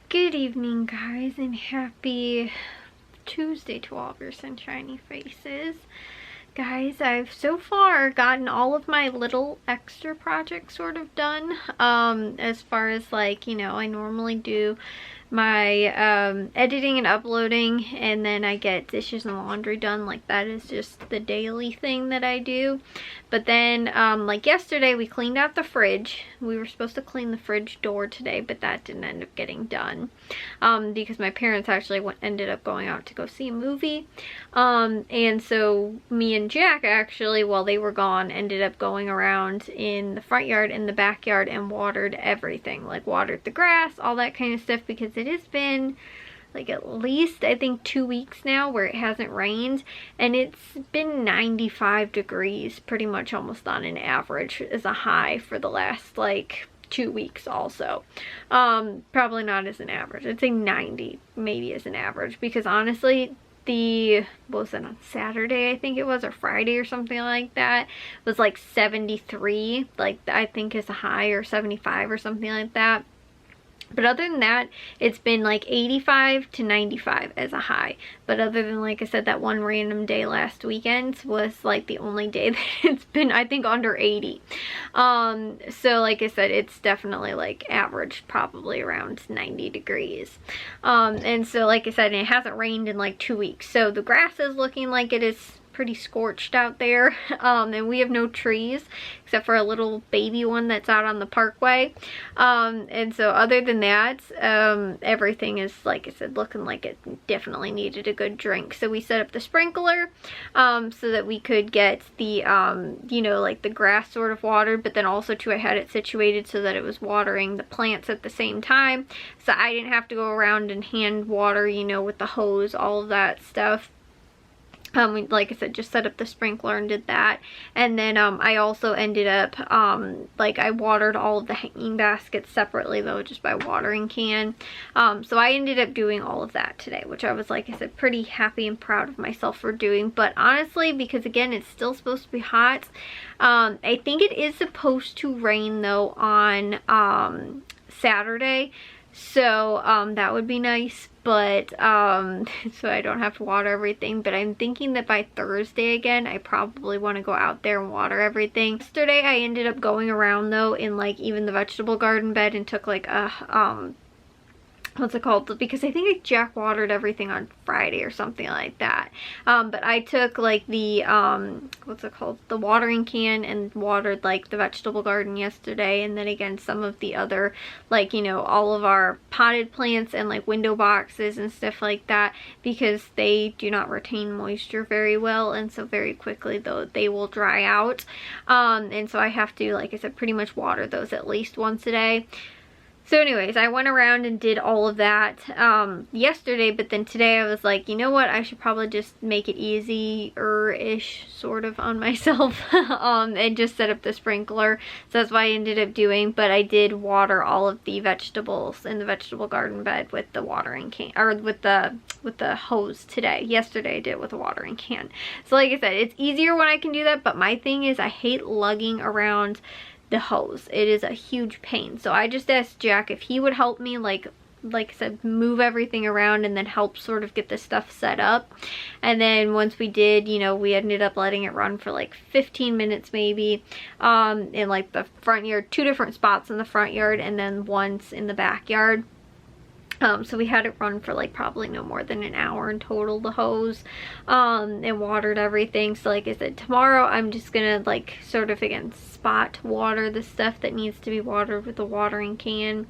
Good evening, guys, and happy Tuesday to all of your sunshiny faces. Guys, I've so far gotten all of my little extra projects sort of done. As far as like, I normally do my editing and uploading, and then I get dishes and laundry done. Like, that is just the daily thing that I do. But then like yesterday we cleaned out the fridge. We were supposed to clean the fridge door today, but that didn't end up getting done because my parents actually ended up going out to go see a movie, and so me and Jack actually, while they were gone, ended up going around in the front yard and the backyard and watered everything, like watered the grass, all that kind of stuff, because it has been like at least I think 2 weeks now where it hasn't rained, and it's been 95 degrees pretty much almost on an average as a high for the last like 2 weeks also. Probably not as an average, I'd say 90 maybe as an average, because honestly what was it, on Saturday I think it was, or Friday or something like that, was like 73, like I think is a high, or 75 or something like that. But other than that, it's been like 85 to 95 as a high. But other than, like I said, that one random day last weekend was like the only day that it's been, I think, under 80. So like I said, it's definitely like average probably around 90 degrees. And so like I said, it hasn't rained in like 2 weeks. So the grass is looking like it is pretty scorched out there, and we have no trees except for a little baby one that's out on the parkway, and so other than that, everything is, like I said, looking like it definitely needed a good drink. So we set up the sprinkler so that we could get the like the grass sort of watered, but then also too I had it situated so that it was watering the plants at the same time, so I didn't have to go around and hand water, with the hose, all of that stuff. Like I said, just set up the sprinkler and did that. And then I also ended up, like, I watered all of the hanging baskets separately though, just by watering can. So I ended up doing all of that today, which I was, like I said, pretty happy and proud of myself for doing. But honestly, because again, it's still supposed to be hot, I think it is supposed to rain though on Saturday. So that would be nice, but so I don't have to water everything. But I'm thinking that by Thursday again, I probably want to go out there and water everything. Yesterday I ended up going around though in like even the vegetable garden bed and took like a what's it called, because I think Jack watered everything on Friday or something like that, but I took like the what's it called, the watering can, and watered like the vegetable garden yesterday, and then again some of the other, like, all of our potted plants and like window boxes and stuff like that, because they do not retain moisture very well, and so very quickly though they will dry out, and so I have to, like I said, pretty much water those at least once a day. So anyways, I went around and did all of that yesterday, but then today I was like, you know what, I should probably just make it easier-ish sort of on myself and just set up the sprinkler. So that's what I ended up doing, but I did water all of the vegetables in the vegetable garden bed with the watering can, or with the hose today. Yesterday I did it with a watering can. So like I said, it's easier when I can do that, but my thing is I hate lugging around the hose. It is a huge pain. So I just asked Jack if he would help me, like I said, move everything around and then help sort of get the stuff set up. And then once we did, we ended up letting it run for like 15 minutes maybe, in like the front yard, 2 different spots in the front yard and then once in the backyard. So we had it run for like probably no more than an hour in total, the hose, and watered everything. So like I said, tomorrow I'm just gonna like sort of again spot water the stuff that needs to be watered with a watering can,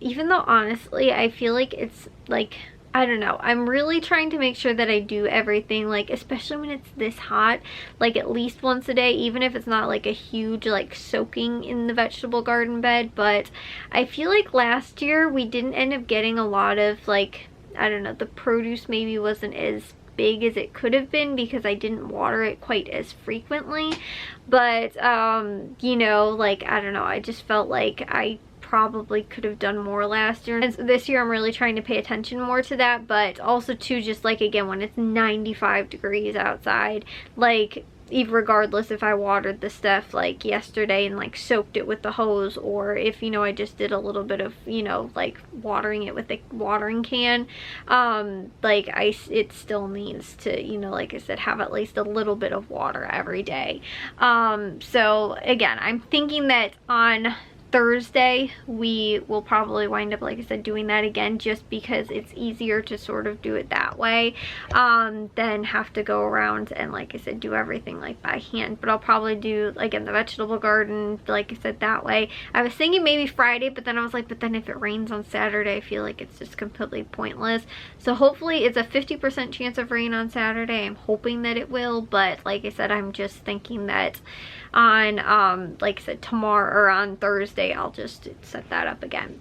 even though honestly I feel like it's like, I don't know, I'm really trying to make sure that I do everything, like especially when it's this hot, like at least once a day, even if it's not like a huge like soaking in the vegetable garden bed. But I feel like last year we didn't end up getting a lot of, like, I don't know, the produce maybe wasn't as big as it could have been because I didn't water it quite as frequently. But like, I don't know, I just felt like I probably could have done more last year, and this year I'm really trying to pay attention more to that. But also too, just like again, when it's 95 degrees outside, like even regardless if I watered the stuff like yesterday and like soaked it with the hose, or if, you know, I just did a little bit of, you know, like watering it with a watering can, like it still needs to, you know, like I said, have at least a little bit of water every day. So again, I'm thinking that on Thursday we will probably wind up, like I said, doing that again, just because it's easier to sort of do it that way than have to go around and, like I said, do everything like by hand. But I'll probably do, again, the vegetable garden, like I said, that way. I was thinking maybe Friday, but then I was like, but then if it rains on Saturday, I feel like it's just completely pointless. So hopefully it's a 50% chance of rain on Saturday. I'm hoping that it will, but like I said, I'm just thinking that on like I said, tomorrow or on Thursday I'll just set that up again.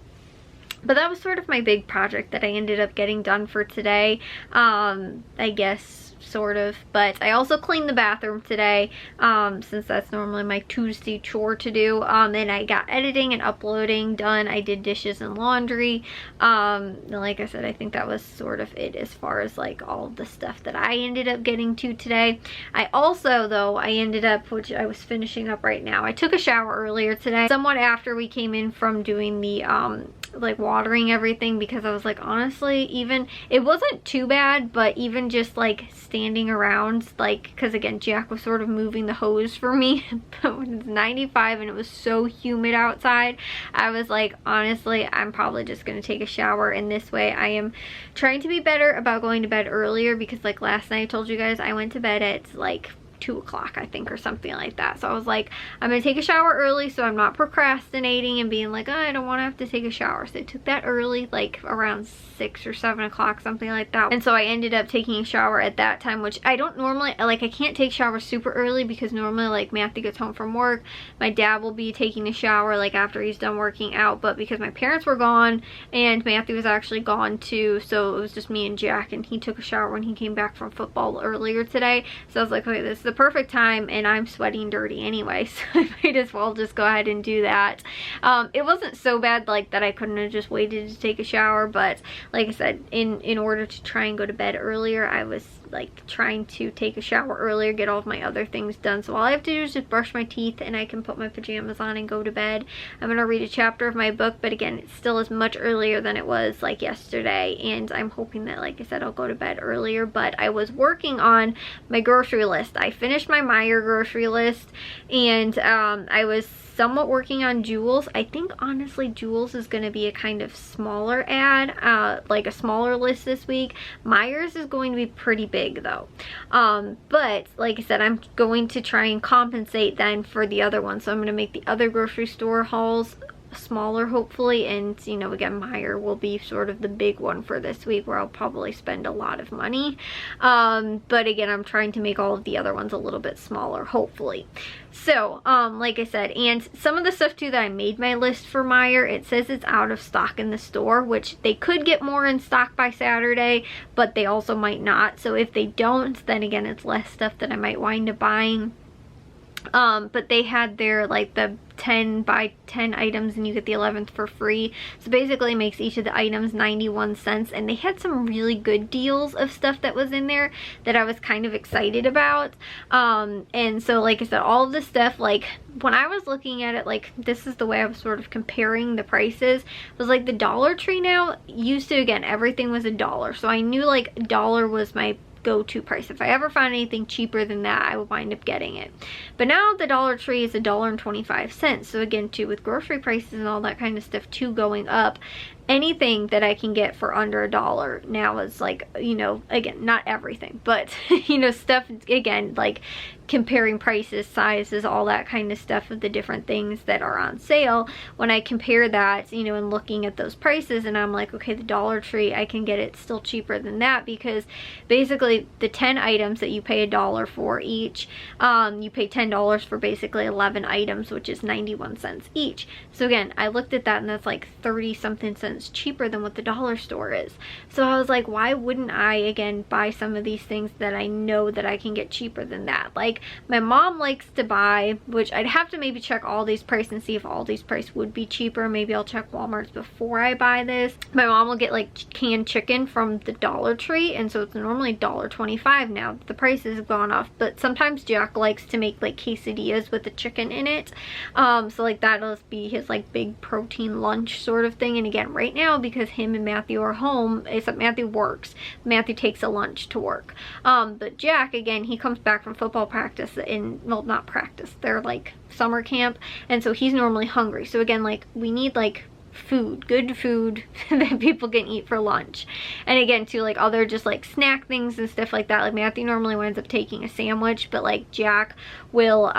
But that was sort of my big project that I ended up getting done for today, I guess, sort of. But I also cleaned the bathroom today, since that's normally my Tuesday chore to do, and I got editing and uploading done. I did dishes and laundry. Like I said, I think that was sort of it as far as like all the stuff that I ended up getting to today. I also, though, I ended up, which I was finishing up right now, I took a shower earlier today, somewhat after we came in from doing the like watering everything, because I was like, honestly, even it wasn't too bad, but even just like standing around, like, because again, Jack was sort of moving the hose for me, but when it's 95 and it was so humid outside, I was like, honestly, I'm probably just gonna take a shower. And this way I am trying to be better about going to bed earlier, because like last night I told you guys I went to bed at like 2 o'clock, I think, or something like that. So I was like, I'm gonna take a shower early so I'm not procrastinating and being like, oh, I don't want to have to take a shower. So I took that early, like around 6 or 7 o'clock, something like that. And so I ended up taking a shower at that time, which I don't normally, like, I can't take showers super early, because normally like Matthew gets home from work, my dad will be taking a shower like after he's done working out. But because my parents were gone and Matthew was actually gone too, so it was just me and Jack, and he took a shower when he came back from football earlier today. So I was like, okay, this is the perfect time, and I'm sweating dirty anyway, so I might as well just go ahead and do that. It wasn't so bad like that I couldn't have just waited to take a shower, but like I said, in order to try and go to bed earlier, I was like trying to take a shower earlier, get all of my other things done. So all I have to do is just brush my teeth and I can put my pajamas on and go to bed. I'm gonna read a chapter of my book, but again, it still is much earlier than it was like yesterday, and I'm hoping that, like I said, I'll go to bed earlier. But I was working on my grocery list. I finished my Meijer grocery list, and I was somewhat working on Jules. I think honestly Jules is going to be a kind of smaller ad, like a smaller list this week. Meijer's is going to be pretty big though, but like I said, I'm going to try and compensate then for the other one. So I'm going to make the other grocery store hauls smaller, hopefully, and you know, again, Meijer will be sort of the big one for this week, where I'll probably spend a lot of money, but again, I'm trying to make all of the other ones a little bit smaller, hopefully. So like I said, and some of the stuff too that I made my list for Meijer, it says it's out of stock in the store, which they could get more in stock by Saturday, but they also might not. So if they don't, then again, it's less stuff that I might wind up buying. But they had their, like, the 10 by 10 items and you get the 11th for free. So basically it makes each of the items 91 cents, and they had some really good deals of stuff that was in there that I was kind of excited about. And so like I said, all of this stuff, like when I was looking at it, like this is the way I was sort of comparing the prices. It was like the Dollar Tree now used to, again, everything was $1. So I knew like $1 was my go-to price. If I ever found anything cheaper than that, I would wind up getting it. But now the Dollar Tree is $1.25. So again, too, with grocery prices and all that kind of stuff too going up, anything that I can get for under $1 now is like, you know, again, not everything, but you know, stuff, again, like comparing prices, sizes, all that kind of stuff of the different things that are on sale. When I compare that, you know, and looking at those prices, and I'm like, okay, the Dollar Tree, I can get it still cheaper than that, because basically the 10 items that you pay $1 for each, you pay $10 for basically 11 items, which is 91 cents each. So again, I looked at that, and that's like 30 something cents cents cheaper than what the dollar store is. So I was like, why wouldn't I, again, buy some of these things that I know that I can get cheaper than that? Like, my mom likes to buy, which I'd have to maybe check Aldi's price and see if Aldi's price would be cheaper. Maybe I'll check Walmart's before I buy this. My mom will get like canned chicken from the Dollar Tree, and so it's normally $1.25 now. The prices have gone up, but sometimes Jack likes to make like quesadillas with the chicken in it. So like that'll be his like big protein lunch sort of thing. And again, right now, because him and Matthew are home, except Matthew works, Matthew takes a lunch to work. But Jack, again, he comes back from football practice well, not practice, they're like summer camp, and so he's normally hungry. So again, like, we need like food, good food that people can eat for lunch. And again, too, like other just like snack things and stuff like that. Like Matthew normally winds up taking a sandwich, but like Jack will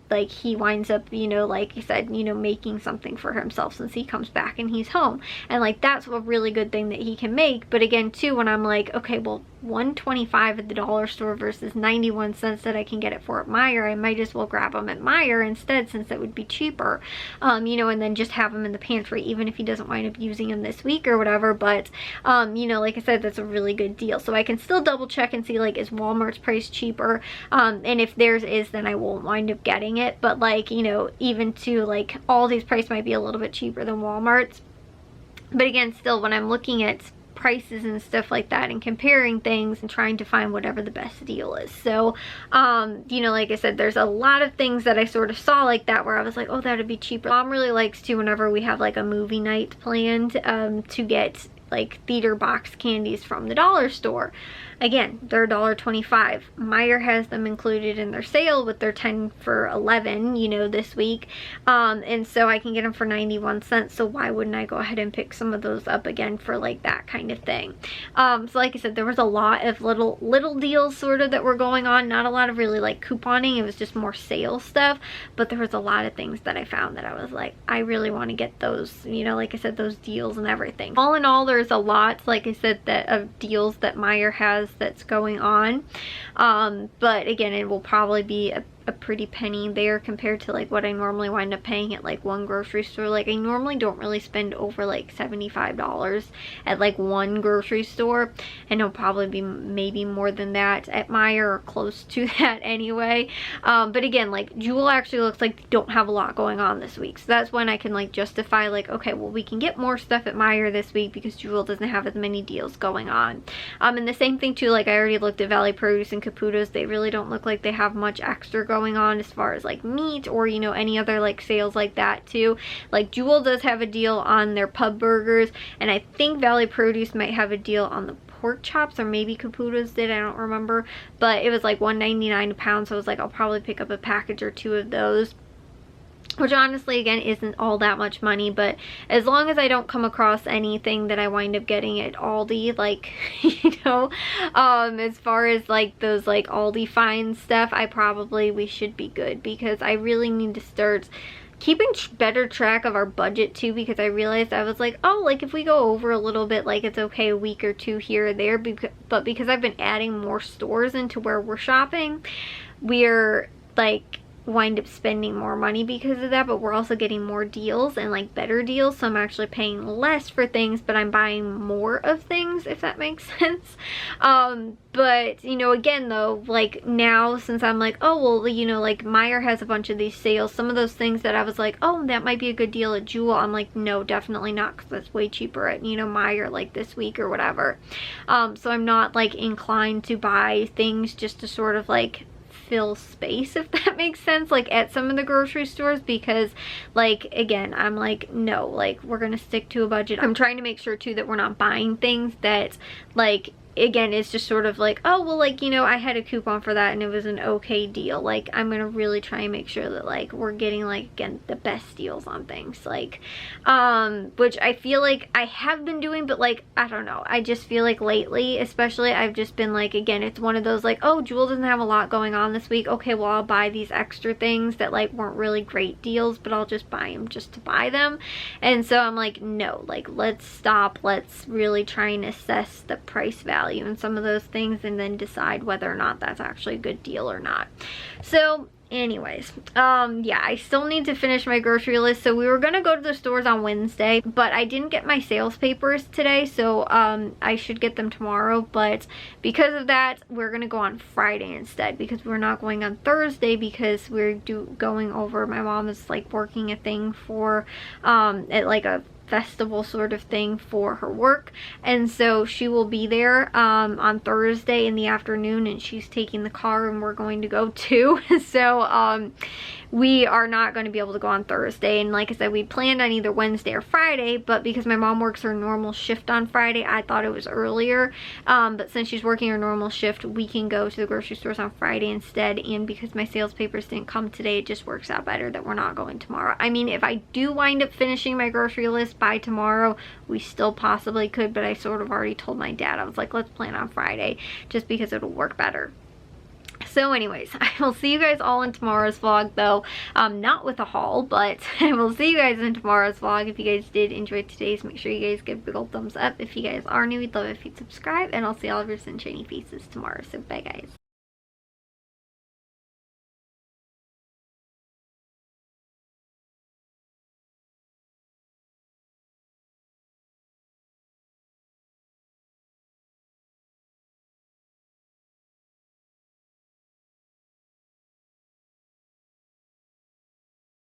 like he winds up, you know, like he said, you know, making something for himself since he comes back and he's home. And like that's a really good thing that he can make. But again, too, when I'm like, okay, well, $1.25 at the dollar store versus 91 cents that I can get it for at Meijer, I might as well grab them at Meijer instead, since it would be cheaper. You know, and then just have them in the pantry, even if he doesn't wind up using them this week or whatever. But you know, like I said, that's a really good deal. So I can still double check and see, like, is Walmart's price cheaper? And if theirs is, then I won't wind up getting it. But like, you know, even to like Aldi's price might be a little bit cheaper than Walmart's. But again, still, when I'm looking at prices and stuff like that and comparing things and trying to find whatever the best deal is. So you know, like I said, there's a lot of things that I sort of saw like that where I was like, oh, that'd be cheaper. Mom really likes to, whenever we have like a movie night planned, to get like theater box candies from the dollar store. Again, they're $1.25. Meijer has them included in their sale with their 10 for $11, you know, this week. And so I can get them for 91 cents. So why wouldn't I go ahead and pick some of those up again for like that kind of thing? So like I said, there was a lot of little deals sort of that were going on. Not a lot of really like couponing. It was just more sale stuff. But there was a lot of things that I found that I was like, I really want to get those, you know, like I said, those deals and everything. All in all, there's a lot, like I said, that of deals that Meijer has that's going on. But again, it will probably be a pretty penny there compared to like what I normally wind up paying at like one grocery store. Like, I normally don't really spend over like $75 at like one grocery store, and it'll probably be maybe more than that at Meijer, or close to that anyway. But again, like Jewel actually looks like they don't have a lot going on this week, so that's when I can like justify like, okay, well, we can get more stuff at Meijer this week because Jewel doesn't have as many deals going on. And the same thing too, like I already looked at Valley Produce and Caputo's. They really don't look like they have much extra going on as far as like meat or, you know, any other like sales like that too. Like Jewel does have a deal on their pub burgers, and I think Valley Produce might have a deal on the pork chops, or maybe Caputo's did, I don't remember, but it was like $1.99 a pound. So I was like, I'll probably pick up a package or two of those, which honestly, again, isn't all that much money. But as long as I don't come across anything that I wind up getting at Aldi, like, you know, as far as like those like Aldi fine stuff, we should be good, because I really need to start keeping better track of our budget too, because I realized I was like, oh, like if we go over a little bit, like it's okay a week or two here or there, but because I've been adding more stores into where we're shopping, we're like wind up spending more money because of that. But we're also getting more deals and like better deals, so I'm actually paying less for things, but I'm buying more of things, if that makes sense. But you know, again though, like now, since I'm like, oh well, you know, like Meijer has a bunch of these sales, some of those things that I was like, oh, that might be a good deal at Jewel, I'm like, no, definitely not, because that's way cheaper at, you know, Meijer like this week or whatever. So I'm not like inclined to buy things just to sort of like fill space, if that makes sense, like at some of the grocery stores, because like again, I'm like, no, like we're gonna stick to a budget. I'm trying to make sure too that we're not buying things that like, again, it's just sort of like, oh well, like, you know, I had a coupon for that and it was an okay deal. Like I'm gonna really try and make sure that like we're getting like, again, the best deals on things, like which I feel like I have been doing, but like I don't know, I just feel like lately especially I've just been like, again, it's one of those like, oh, Jewel doesn't have a lot going on this week, okay, well I'll buy these extra things that like weren't really great deals, but I'll just buy them just to buy them. And so I'm like, no, like let's stop, let's really try and assess the price value and some of those things, and then decide whether or not that's actually a good deal or not. So anyways, yeah, I still need to finish my grocery list. So we were gonna go to the stores on Wednesday, but I didn't get my sales papers today, so I should get them tomorrow. But because of that, we're gonna go on Friday instead, because we're not going on Thursday, because we're going over, my mom is like working a thing for at like a festival sort of thing for her work, and so she will be there on Thursday in the afternoon, and she's taking the car and we're going to go too. So we are not going to be able to go on Thursday, and like I said, we planned on either Wednesday or Friday, but because my mom works her normal shift on Friday, I thought it was earlier, but since she's working her normal shift, we can go to the grocery stores on Friday instead. And because my sales papers didn't come today, it just works out better that we're not going tomorrow. I mean, if I do wind up finishing my grocery list by tomorrow, we still possibly could, but I sort of already told my dad, I was like, let's plan on Friday, just because it'll work better. So anyways, I will see you guys all in tomorrow's vlog, though not with a haul, but I will see you guys in tomorrow's vlog. If you guys did enjoy today's, make sure you guys give a big old thumbs up. If you guys are new, we'd love it if you'd subscribe, and I'll see all of your sunshiny faces tomorrow. So bye guys.